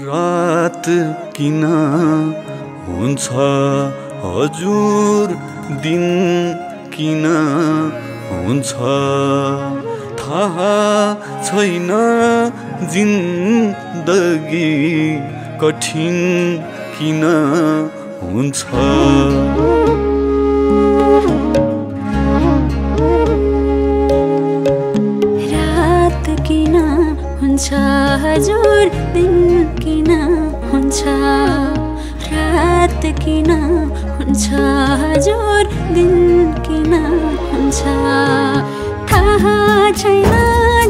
रात किन हुन्छ हजुर दिन किन हुन्छ थाहा छैन जिन्दगी कठिन किन हुन्छ रात किन हुन्छ हजुर दिन किन हुन्छ रात किन हुन्छ हजुर दिन किन हुन्छ थाहा छैन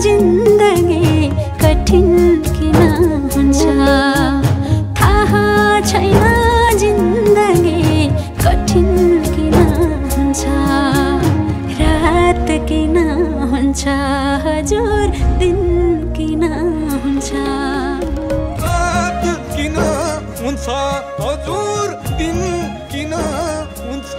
जिन्दगी कठिन किन हुन्छ थाहा छैन जिन्दगी कठिन किन हुन्छ रात किन हुन्छ हजुर दिन किन हुन्छ रात किन हुन्छ हजुर दिन किन हुन्छ